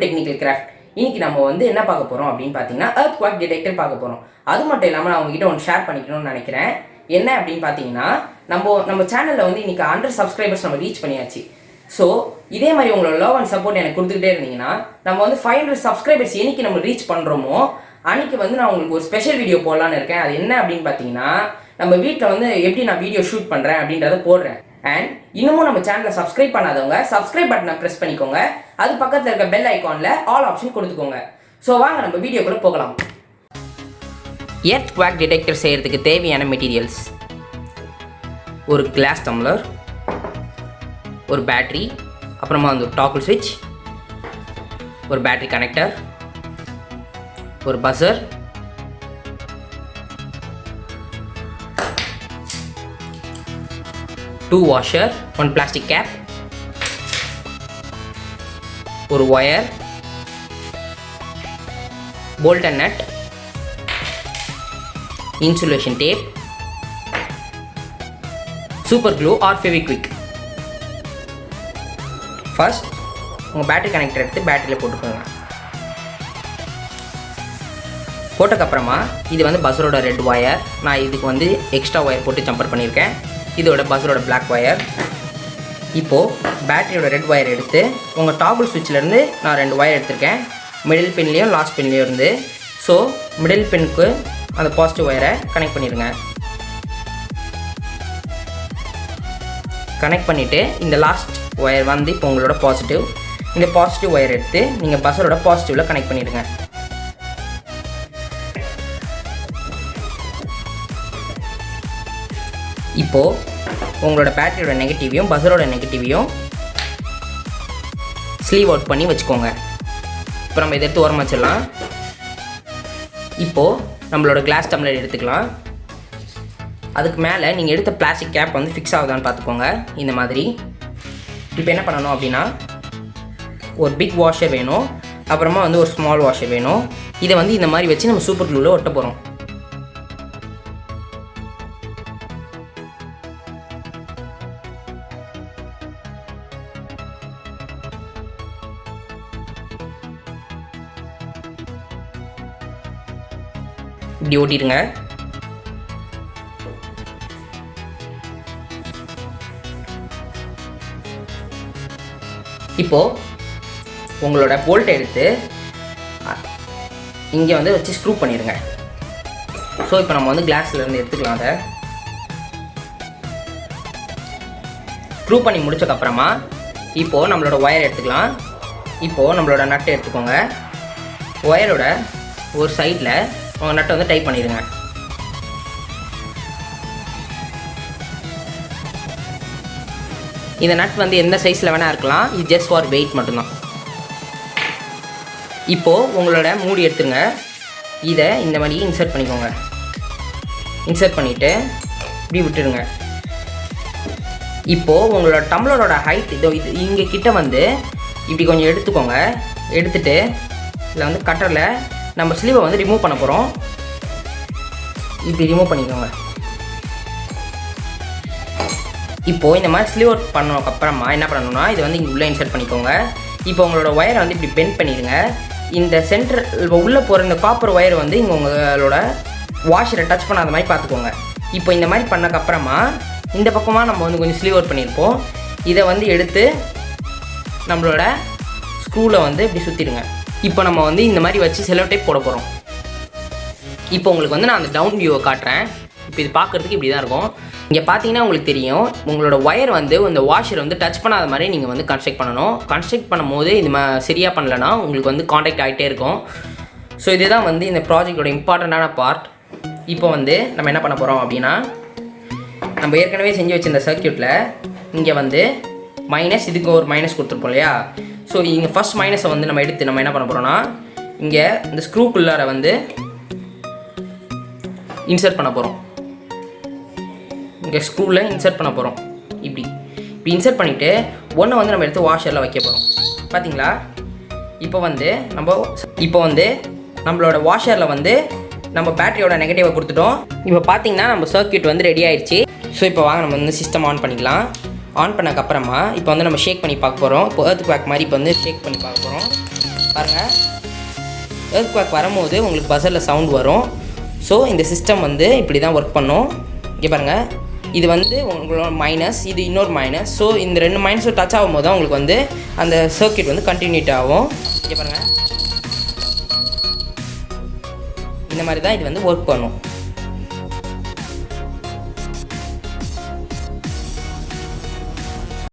Technical craft. இன்னைக்கு நம்ம வந்து என்ன பார்க்க போகிறோம் அப்படின்னு பார்த்தீங்கன்னா earthquake detector பார்க்க போகிறோம். அது மட்டும் இல்லாமல் நான் உங்ககிட்ட ஒன்று ஷேர் பண்ணிக்கணும்னு நினைக்கிறேன். என்ன அப்படின்னு பார்த்தீங்கன்னா நம்ம சேனலில் வந்து இன்னைக்கு 100 சப்ஸ்கிரைபர்ஸ் நம்ம ரீச் பண்ணியாச்சு. ஸோ இதே மாதிரி உங்களோட லவ் அண்ட் சப்போர்ட் எனக்கு கொடுத்துக்கிட்டே இருந்தீங்கன்னா நம்ம வந்து 500 சப்ஸ்கிரைபர்ஸ் என்னைக்கு நம்ம ரீச் பண்ணுறோமோ அன்றைக்கி வந்து நான் உங்களுக்கு ஒரு ஸ்பெஷல் வீடியோ போடலான்னு இருக்கேன். அது என்ன அப்படின்னு பார்த்தீங்கன்னா நம்ம வீட்டில் வந்து எப்படி நான் வீடியோ ஷூட் பண்ணுறேன் அப்படின்றத போடுறேன். அண்ட் இன்னமும் நம்ம சேனலை சப்ஸ்கிரைப் பண்ணாதவங்க சப்ஸ்கிரைப் பட்டனை ப்ரெஸ் பண்ணிக்கோங்க. அது பக்கத்தில் இருக்க பெல் ஐக்கானில் ஆல் ஆப்ஷன் கொடுத்துக்கோங்க. ஸோ வாங்க நம்ம வீடியோக்குள்ளே போகலாம். எர்த்குவேக் டிடெக்டர் செய்கிறதுக்கு தேவையான மெட்டீரியல்ஸ்: ஒரு கிளாஸ் டம்ளர், ஒரு பேட்ரி, அப்புறமா வந்து ஒரு டாக்கிள் ஸ்விட்ச், ஒரு பேட்ரி கனெக்டர், ஒரு buzzer, two washer, one plastic cap, ஒரு wire, bolt and nut, insulation tape, super glue or Fevikwik. First உங்கள் பேட்டரி கனெக்டர் எடுத்து பேட்டரியில் போட்டுக்கோங்க. போட்டதுக்கப்புறமா இது வந்து பஸ்ஸரோட ரெட் ஒயர். நான் இதுக்கு வந்து எக்ஸ்ட்ரா ஒயர் போட்டு ஜம்பர் பண்ணியிருக்கேன். இதோட பஸ்ஸரோட பிளாக் ஒயர். இப்போது பேட்டரியோட ரெட் ஒயர் எடுத்து உங்கள் டாபிள் ஸ்விட்ச்லேருந்து நான் 2 ஒயர் எடுத்திருக்கேன். மிடில் பின்லேயும் லாஸ்ட் பின்லேயும் இருந்து. ஸோ மிடில் பின்னுக்கு அந்த பாசிட்டிவ் ஒயரை கனெக்ட் பண்ணிடுங்க. கனெக்ட் பண்ணிவிட்டு இந்த லாஸ்ட் ஒயர் வந்து இப்போ உங்களோட பாசிட்டிவ். இந்த பாசிட்டிவ் ஒயர் எடுத்து நீங்கள் பஸ்ஸரோட பாசிட்டிவில் கனெக்ட் பண்ணிடுங்க. இப்போது உங்களோட பேட்டரியோட நெகட்டிவையும் பஸ்ஸரோட நெகட்டிவையும் ஸ்லீவ் அவுட் பண்ணி வச்சுக்கோங்க. இப்போ நம்ம இதை எடுத்து ஓரமாக வச்சிடலாம். இப்போது நம்மளோட கிளாஸ் டம்ளர் எடுத்துக்கலாம். அதுக்கு மேலே நீங்கள் எடுத்த பிளாஸ்டிக் கேப் வந்து ஃபிக்ஸ் ஆகுதான்னு பார்த்துக்கோங்க. இந்த மாதிரி. இப்போ என்ன பண்ணணும் அப்படின்னா ஒரு பிக் வாஷர் வேணும், அப்புறமா வந்து ஒரு ஸ்மால் வாஷர் வேணும். இதை வந்து இந்த மாதிரி வச்சு நம்ம சூப்பர் க்ளூவில் ஒட்ட போகிறோம். இப்படி ஓட்டிடுங்க. இப்போது உங்களோட போல்ட்டை எடுத்து இங்கே வந்து வச்சு ஸ்க்ரூ பண்ணிடுங்க. ஸோ இப்போ நம்ம வந்து கிளாஸ்லேருந்து எடுத்துக்கலாம். அதை ஸ்க்ரூ பண்ணி முடிச்சதுக்கப்புறமா இப்போது நம்மளோட ஒயர் எடுத்துக்கலாம். இப்போது நம்மளோட நட்டை எடுத்துக்கோங்க. ஒயரோட ஒரு சைடில் உங்கள் நட்டை வந்து டைப் பண்ணிடுங்க. இந்த நட் வந்து எந்த சைஸில் வேணால் இருக்கலாம். இது ஜஸ்ட் ஃபார் வெயிட் மட்டும்தான். இப்போது உங்களோட மூடி எடுத்துருங்க. இதை இந்த மாதிரி இன்சர்ட் பண்ணிக்கோங்க. இன்சர்ட் பண்ணிவிட்டு இப்படி விட்டுடுங்க. இப்போது உங்களோட டம்ளரோட ஹைட் இது இங்கே கிட்ட வந்து இப்படி கொஞ்சம் எடுத்துக்கோங்க. எடுத்துகிட்டு இதில் வந்து கட்டரில் நம்ம ஸ்லீவை வந்து ரிமூவ் பண்ண போகிறோம். இப்படி ரிமூவ் பண்ணிக்கோங்க. இப்போது இந்த மாதிரி ஸ்லீவ் அவுட் பண்ணதுக்கப்புறமா என்ன பண்ணணும்னா இதை வந்து இங்கே உள்ளே இன்சர்ட் பண்ணிக்கோங்க. இப்போ உங்களோட ஒயரை வந்து இப்படி பெண்ட் பண்ணிடுங்க. இந்த சென்டர் உள்ளே போகிற இந்த காப்பர் ஒயர் வந்து இங்கே உங்களோட வாஷரை டச் பண்ணாத மாதிரி பார்த்துக்கோங்க. இப்போ இந்த மாதிரி பண்ணக்கப்புறமா இந்த பக்கமாக நம்ம வந்து கொஞ்சம் ஸ்லீவ் அவுட் பண்ணியிருப்போம். இதை வந்து எடுத்து நம்மளோட ஸ்க்ரூவில் வந்து இப்படி சுற்றிடுங்க. இப்போ நம்ம வந்து இந்த மாதிரி வச்சு செலோ டேப் போட போகிறோம். இப்போ உங்களுக்கு வந்து நான் அந்த டவுன் வியூவை காட்டுறேன். இப்போ இது பார்க்குறதுக்கு இப்படி தான் இருக்கும். இங்கே பார்த்தீங்கன்னா உங்களுக்கு தெரியும் உங்களோட ஒயர் வந்து இந்த வாஷர் வந்து டச் பண்ணாத மாதிரி நீங்கள் வந்து கன்ஸ்ட்ரக்ட் பண்ணணும். கன்ஸ்ட்ரக்ட் பண்ணும்போது இது சரியாக பண்ணலன்னா உங்களுக்கு வந்து காண்டாக்ட் ஆகிட்டே இருக்கும். ஸோ இதுதான் வந்து இந்த ப்ராஜெக்டோட இம்பார்ட்டண்ட்டான பார்ட். இப்போ வந்து நம்ம என்ன பண்ண போகிறோம் அப்படின்னா நம்ம ஏற்கனவே செஞ்சு வச்சிருந்த சர்க்யூட்டில் இங்கே வந்து மைனஸ், இதுக்கு ஒரு மைனஸ் கொடுத்துருப்போம் இல்லையா. ஸோ இங்கே ஃபஸ்ட் மைனஸை வந்து நம்ம எடுத்து நம்ம என்ன பண்ண போகிறோம்னா இங்கே இந்த ஸ்க்ரூக்குள்ளார வந்து இன்சர்ட் பண்ண போகிறோம். இங்கே ஸ்க்ரூவில் இன்சர்ட் பண்ண போகிறோம். இப்படி இன்சர்ட் பண்ணிவிட்டு ஒன்று வந்து நம்ம எடுத்து வாஷரில் வைக்க போகிறோம். பார்த்தீங்களா? இப்போ வந்து நம்மளோட வாஷரில் வந்து நம்ம பேட்டரியோட நெகட்டிவை கொடுத்துட்டோம். இப்போ பார்த்தீங்கன்னா நம்ம சர்க்யூட் வந்து ரெடி ஆயிடுச்சு. ஸோ இப்போ வாங்க நம்ம வந்து சிஸ்டம் ஆன் பண்ணிக்கலாம். ஆன் பண்ணக்கப்புறமா இப்போ வந்து நம்ம ஷேக் பண்ணி பார்க்க போகிறோம். இப்போ எர்த்குவேக் மாதிரி இப்போ வந்து ஷேக் பண்ணி பார்க்க போகிறோம். பாருங்கள், எர்த்குவேக் வரும்போது உங்களுக்கு பஸரில் சவுண்ட் வரும். ஸோ இந்த சிஸ்டம் வந்து இப்படி தான் ஒர்க் பண்ணும். இங்கே பாருங்கள், இது வந்து உங்களோட மைனஸ், இது இன்னொரு மைனஸ். ஸோ இந்த 2 மைனஸும் டச் ஆகும்போது தான் உங்களுக்கு வந்து அந்த சர்க்யூட் வந்து கண்டினியூட் ஆகும். இங்கே பாருங்கள், இந்த மாதிரி தான் இது வந்து ஒர்க் பண்ணும்.